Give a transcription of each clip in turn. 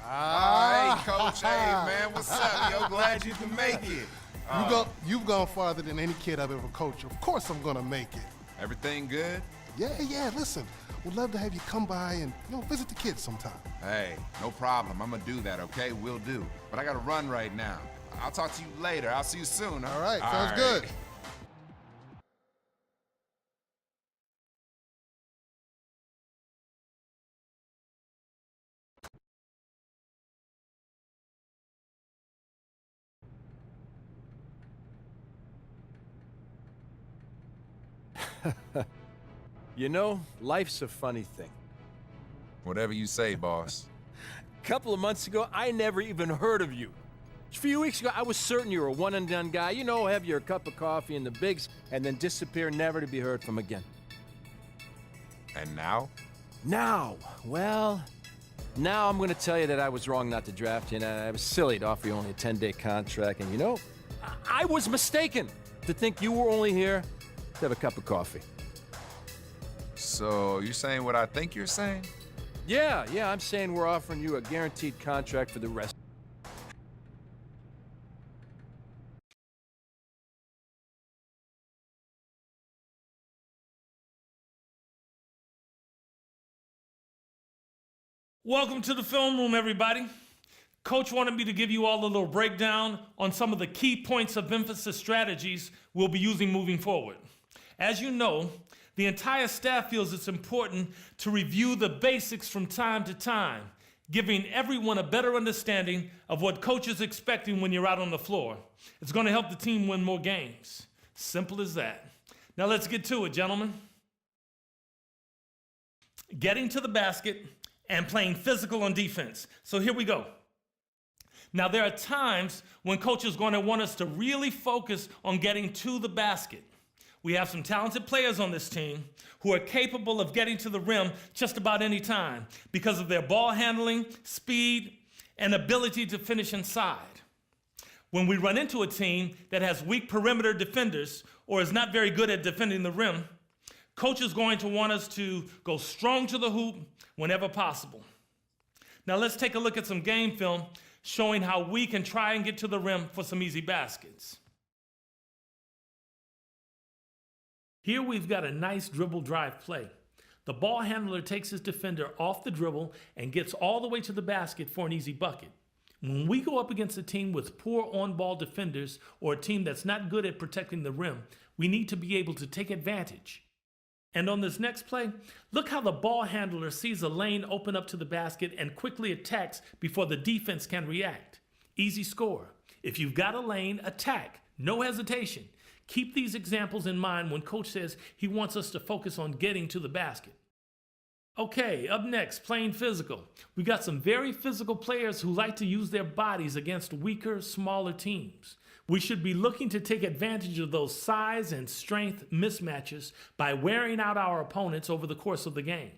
Hey, Coach. Hey, man, what's up? Yo, glad you can make it. You've gone farther than any kid I've ever coached. Of course I'm gonna make it. Everything good? Yeah, listen. We'd love to have you come by and, visit the kids sometime. Hey, no problem. I'm gonna do that, okay? Will do. But I gotta run right now. I'll talk to you later. I'll see you soon, huh? All right, sounds good. You know, life's a funny thing. Whatever you say, boss. A couple of months ago, I never even heard of you. A few weeks ago, I was certain you were a one-and-done guy. Have your cup of coffee in the bigs, and then disappear, never to be heard from again. And now? Now I'm gonna tell you that I was wrong not to draft you, and I was silly to offer you only a 10-day contract, and I was mistaken to think you were only here to have a cup of coffee. So, you saying what I think you're saying? Yeah, I'm saying we're offering you a guaranteed contract for the rest. Welcome to the film room, everybody. Coach wanted me to give you all a little breakdown on some of the key points of emphasis strategies we'll be using moving forward. As you know, the entire staff feels it's important to review the basics from time to time, giving everyone a better understanding of what coach is expecting when you're out on the floor. It's going to help the team win more games. Simple as that. Now let's get to it, gentlemen. Getting to the basket and playing physical on defense. So here we go. Now there are times when coach is going to want us to really focus on getting to the basket. We have some talented players on this team who are capable of getting to the rim just about any time because of their ball handling, speed, and ability to finish inside. When we run into a team that has weak perimeter defenders or is not very good at defending the rim, coach is going to want us to go strong to the hoop whenever possible. Now let's take a look at some game film showing how we can try and get to the rim for some easy baskets. Here we've got a nice dribble drive play. The ball handler takes his defender off the dribble and gets all the way to the basket for an easy bucket. When we go up against a team with poor on-ball defenders or a team that's not good at protecting the rim, we need to be able to take advantage. And on this next play, look how the ball handler sees a lane open up to the basket and quickly attacks before the defense can react. Easy score. If you've got a lane, attack. No hesitation. Keep these examples in mind when coach says he wants us to focus on getting to the basket. Okay, up next, playing physical. We got some very physical players who like to use their bodies against weaker, smaller teams. We should be looking to take advantage of those size and strength mismatches by wearing out our opponents over the course of the game.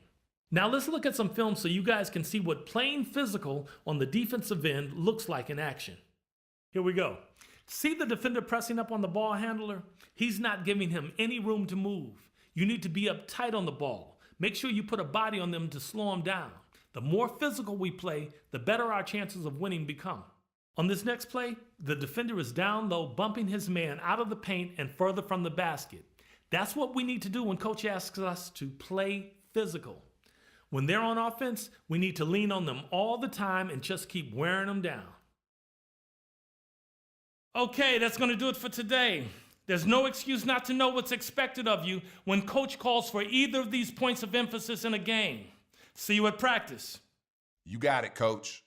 Now let's look at some film so you guys can see what playing physical on the defensive end looks like in action. Here we go. See the defender pressing up on the ball handler? He's not giving him any room to move. You need to be up tight on the ball. Make sure you put a body on them to slow them down. The more physical we play, the better our chances of winning become. On this next play, the defender is down low, bumping his man out of the paint and further from the basket. That's what we need to do when coach asks us to play physical. When they're on offense, we need to lean on them all the time and just keep wearing them down. Okay, that's going to do it for today. There's no excuse not to know what's expected of you when coach calls for either of these points of emphasis in a game. See you at practice. You got it, Coach.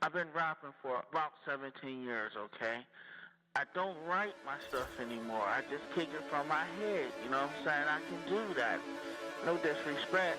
I've been rapping for about 17 years, okay? I don't write my stuff anymore. I just kick it from my head. You know what I'm saying? I can do that. No disrespect.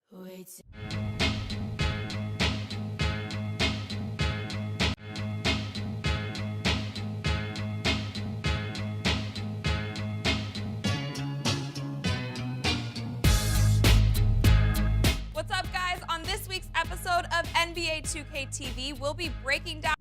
Wait. What's up, guys? On this week's episode of NBA 2K TV, we'll be breaking down.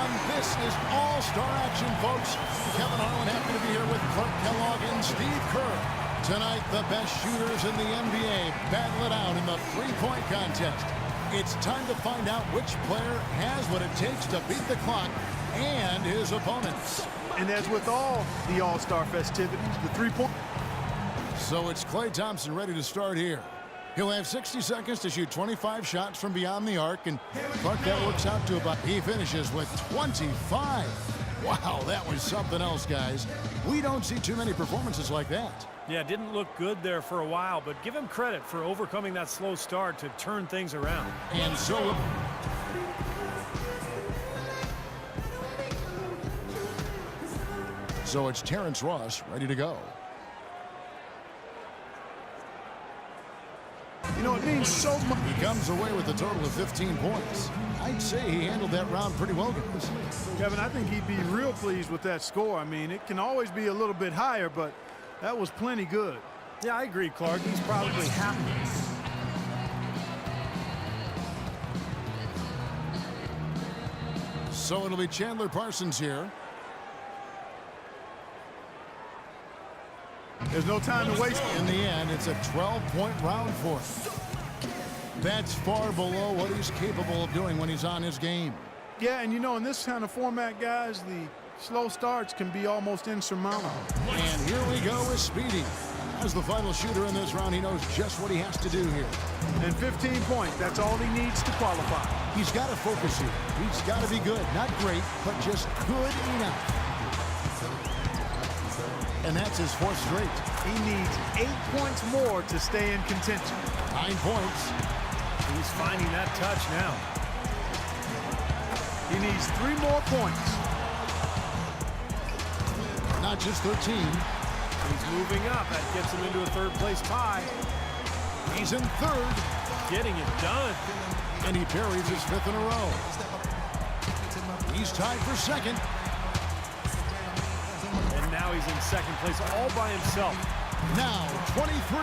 And this is all-star action, folks. Kevin Harlan happy to be here with Clark Kellogg and Steve Kerr. Tonight, the best shooters in the NBA battle it out in the three-point contest. It's time to find out which player has what it takes to beat the clock and his opponents. And as with all the all-star festivities, the three-point. So it's Klay Thompson ready to start here. He'll have 60 seconds to shoot 25 shots from beyond the arc, and Clark, that works out to about, he finishes with 25. Wow, that was something else, guys. We don't see too many performances like that. Yeah, didn't look good there for a while, but give him credit for overcoming that slow start to turn things around. And so it's Terrence Ross ready to go. You know, it means so much. He comes away with a total of 15 points. I'd say he handled that round pretty well, guys. Kevin, I think he'd be real pleased with that score. I mean, it can always be a little bit higher, but that was plenty good. Yeah, I agree, Clark. He's probably happy. So it'll be Chandler Parsons here. There's no time to waste. In the end, it's a 12-point round for him. That's far below what he's capable of doing when he's on his game. Yeah, and you know, in this kind of format, guys, the slow starts can be almost insurmountable. And here we go with Speedy. As the final shooter in this round, he knows just what he has to do here. And 15 points, that's all he needs to qualify. He's got to focus here. He's got to be good. Not great, but just good enough. And that's his fourth straight. He needs 8 points more to stay in contention. 9 points. He's finding that touch now. He needs 3 more points. Not just 13. He's moving up. That gets him into a third-place tie. He's in third. Getting it done. And he buries his 5th in a row. He's tied for second. And now he's in second place all by himself. Now 23.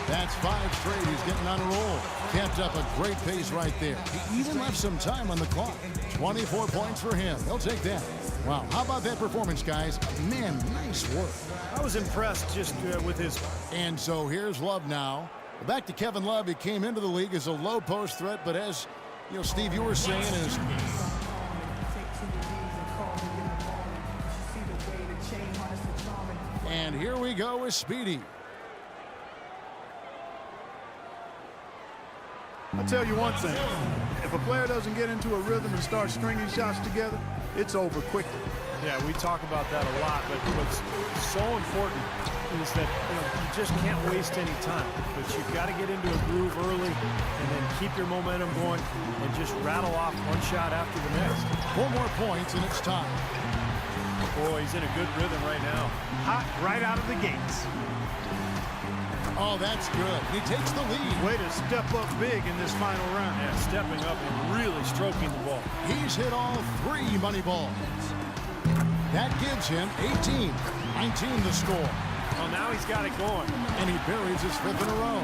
That's 5 straight. He's getting on a roll. Kept up a great pace right there. He even left some time on the clock. 24 points for him. He'll take that. Wow, how about that performance, guys? Man, nice work. I was impressed just with his... And so here's Love now. Back to Kevin Love. He came into the league as a low post threat, but as, you know, Steve, you were saying, is... And here we go with Speedy. I'll tell you one thing. If a player doesn't get into a rhythm and start stringing shots together, it's over quickly. Yeah, we talk about that a lot, but what's so important is that you just can't waste any time. But you've got to get into a groove early and then keep your momentum going and just rattle off one shot after the next. 4 more points and it's time. Boy, he's in a good rhythm right now. Hot right out of the gates. Oh, that's good. He takes the lead. Way to step up big in this final round. Yeah, stepping up and really stroking the ball. He's hit all 3 money balls. That gives him 18. 19 the score. Well, now he's got it going. And he buries his 5th in a row.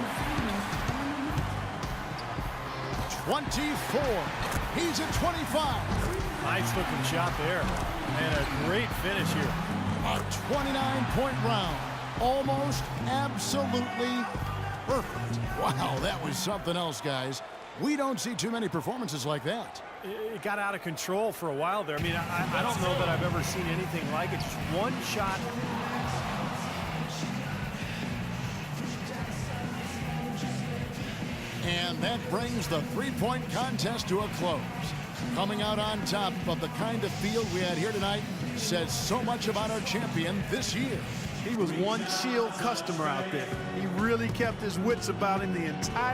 24. He's at 25. Nice looking shot there. And a great finish here. A 29-point round. Almost absolutely perfect. Wow, that was something else, guys. We don't see too many performances like that. It got out of control for a while there. I mean, I don't know that I've ever seen anything like it. Just one shot. And that brings the three-point contest to a close. Coming out on top of the kind of field we had here tonight says so much about our champion this year. He was one chill customer out there. He really kept his wits about him the entire